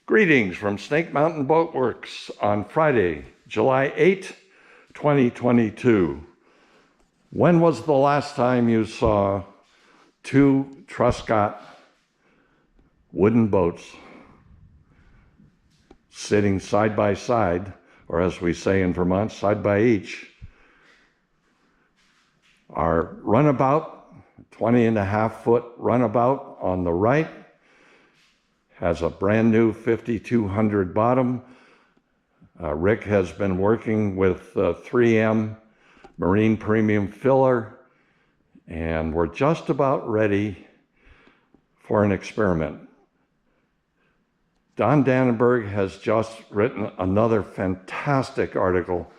Greetings from Snake Mountain Boat Works on Friday, July 8, 2022. When was the last time you saw two Truscott wooden boats sitting side by side, or as we say in Vermont, side by each? Our runabout, 20.5-foot runabout on the right, has a brand new 5200 bottom. Rick has been working with 3M Marine Premium Filler, and we're just about ready for an experiment. Don Dannenberg has just written another fantastic article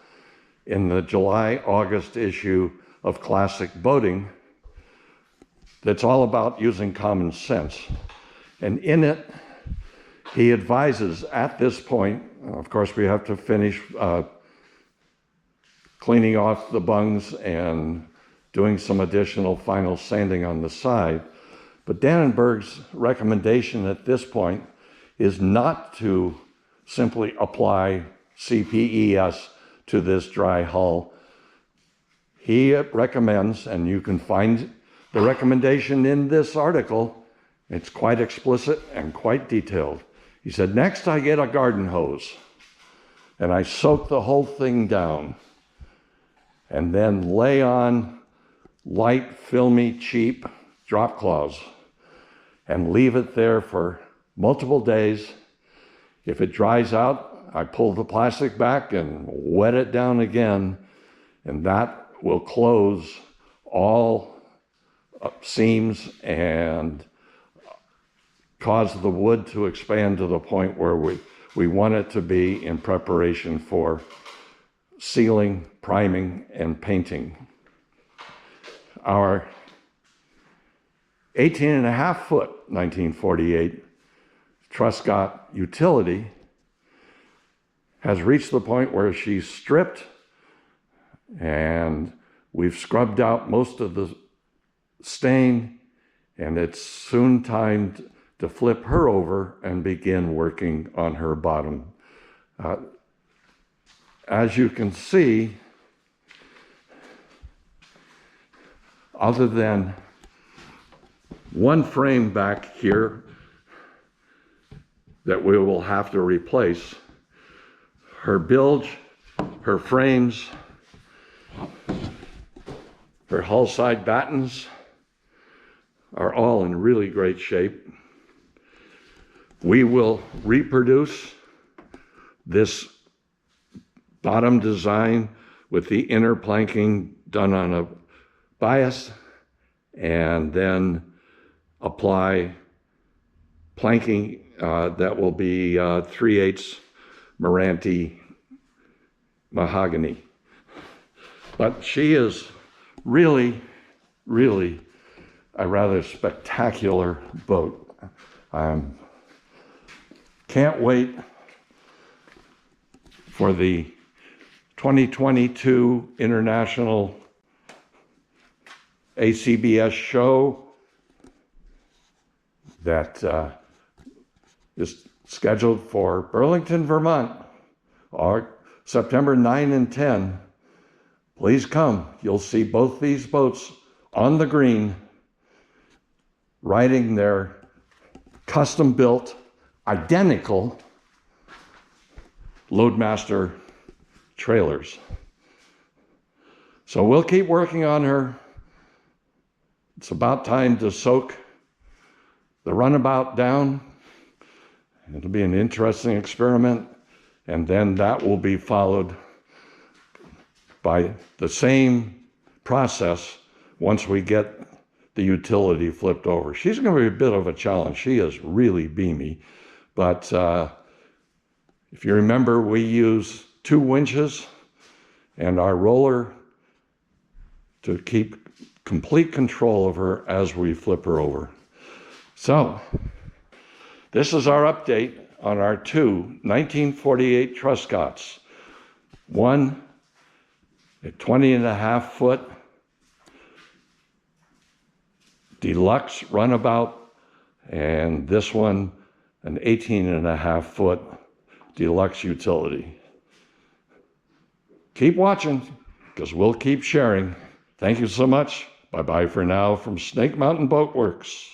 in the July-August issue of Classic Boating that's all about using common sense. And in it, he advises at this point, of course, we have to finish cleaning off the bungs and doing some additional final sanding on the side. But Dannenberg's recommendation at this point is not to simply apply CPES to this dry hull. He recommends, and you can find the recommendation in this article, it's quite explicit and quite detailed. He said, next I get a garden hose and I soak the whole thing down and then lay on light, filmy, cheap drop cloths and leave it there for multiple days. If it dries out, I pull the plastic back and wet it down again, and that will close all seams and cause the wood to expand to the point where we want it to be in preparation for sealing, priming, and painting. Our 18.5-foot 1948 Truscott utility has reached the point where she's stripped, and we've scrubbed out most of the stain, and it's soon time to flip her over and begin working on her bottom. As you can see, other than one frame back here that we will have to replace, her bilge, her frames, her hull side battens are all in really great shape. We will reproduce this bottom design with the inner planking done on a bias, and then apply planking that will be 3/8 Meranti mahogany. But she is really, really a rather spectacular boat. Can't wait for the 2022 International ACBS show that is scheduled for Burlington, Vermont, September 9 and 10. Please come. You'll see both these boats on the green riding their custom-built, identical Loadmaster trailers. So we'll keep working on her. It's about time to soak the runabout down. It'll be an interesting experiment, and then that will be followed by the same process once we get the utility flipped over. She's going to be a bit of a challenge. She is really beamy, but if you remember, we use 2 winches and our roller to keep complete control of her as we flip her over. So this is our update on our 2 1948 Truscotts. One a 20.5-foot deluxe runabout, and this one an 18.5-foot deluxe utility. Keep watching, because we'll keep sharing. Thank you so much. Bye-bye for now from Snake Mountain Boat Works.